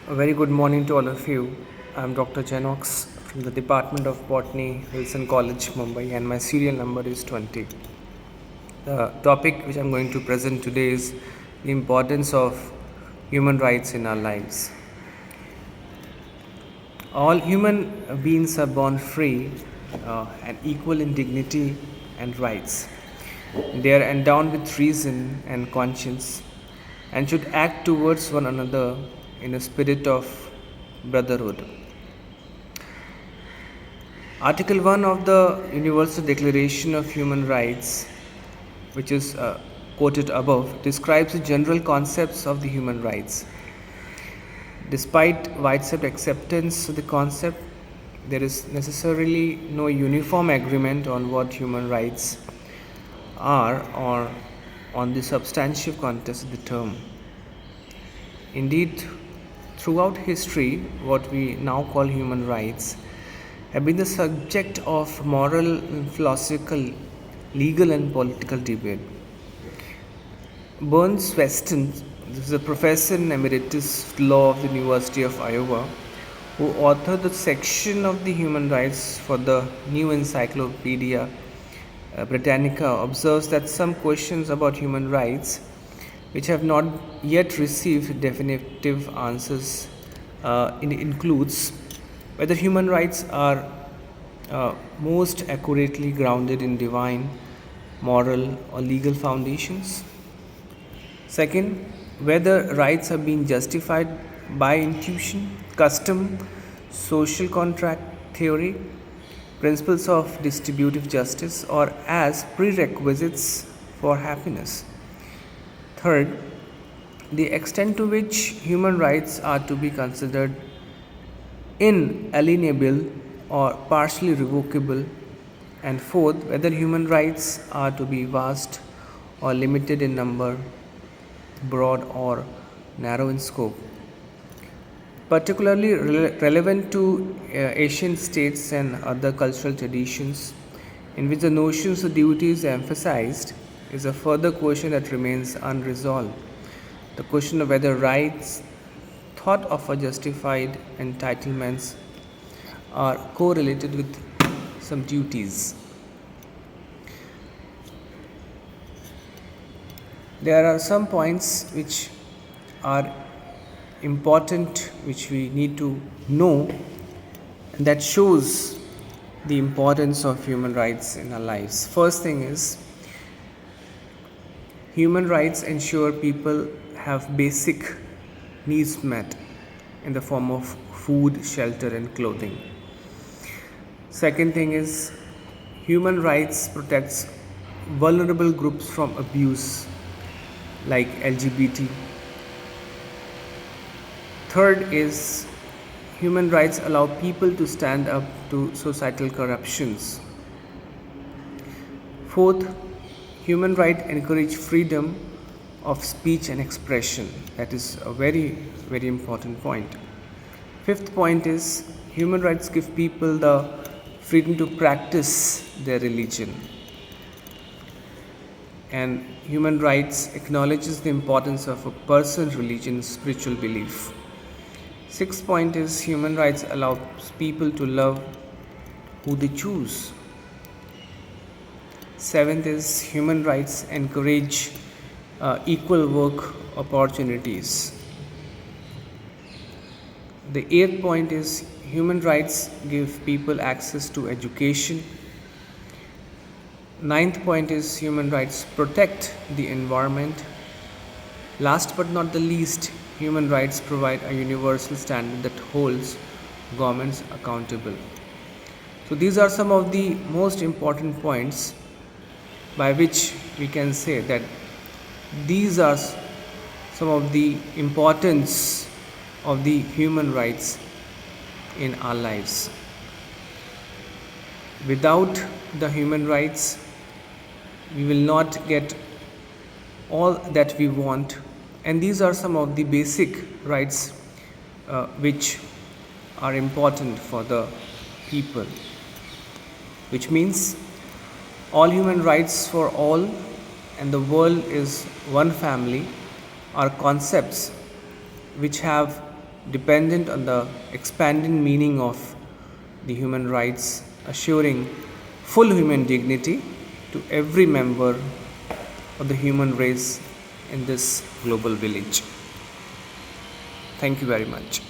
A very good morning to all of you. I'm Dr. Janox from the Department of Botany, Wilson College, Mumbai, and my serial number is 20. The topic which I'm going to present today is the importance of human rights in our lives. All human beings are born free and equal in dignity and rights. They are endowed with reason and conscience and should act towards one another in a spirit of brotherhood. Article 1 of the Universal Declaration of Human Rights, which is quoted above, describes the general concepts of the human rights. Despite widespread acceptance of the concept, there is necessarily no uniform agreement on what human rights are or on the substantive context of the term. Indeed, throughout history, what we now call human rights have been the subject of moral, philosophical, legal, and political debate. Burns Weston, this is a professor in emeritus law of the University of Iowa, who authored the section of the human rights for the New Encyclopedia Britannica, observes that some questions about human rights, which have not yet received definitive answers, includes whether human rights are most accurately grounded in divine, moral, or legal foundations. Second, whether rights are being justified by intuition, custom, social contract theory, principles of distributive justice, or as prerequisites for happiness. Third, the extent to which human rights are to be considered inalienable or partially revocable. And fourth, whether human rights are to be vast or limited in number, broad or narrow in scope. Particularly relevant to Asian states and other cultural traditions in which the notions of duty is emphasized is a further question that remains unresolved. The question of whether rights thought of as justified entitlements are correlated with some duties. There are some points which are important, which we need to know, and that shows the importance of human rights in our lives. First thing is, human rights ensure people have basic needs met in the form of food, shelter, and clothing. Second thing is, human rights protects vulnerable groups from abuse like LGBT. Third is, human rights allow people to stand up to societal corruptions. Fourth, human rights encourage freedom of speech and expression. That is a very, very important point. Fifth point is, human rights give people the freedom to practice their religion. And human rights acknowledges the importance of a person's religion, spiritual belief. Sixth point is, human rights allows people to love who they choose. Seventh is, human rights encourage equal work opportunities. The eighth point is, human rights give people access to education. Ninth point is, human rights protect the environment. Last but not the least, human rights provide a universal standard that holds governments accountable. So these are some of the most important points by which we can say that these are some of the importance of the human rights in our lives. Without the human rights, we will not get all that we want, and these are some of the basic rights which are important for the people, which means all human rights for all and the world is one family are concepts which have dependent on the expanding meaning of the human rights, assuring full human dignity to every member of the human race in this global village. Thank you very much.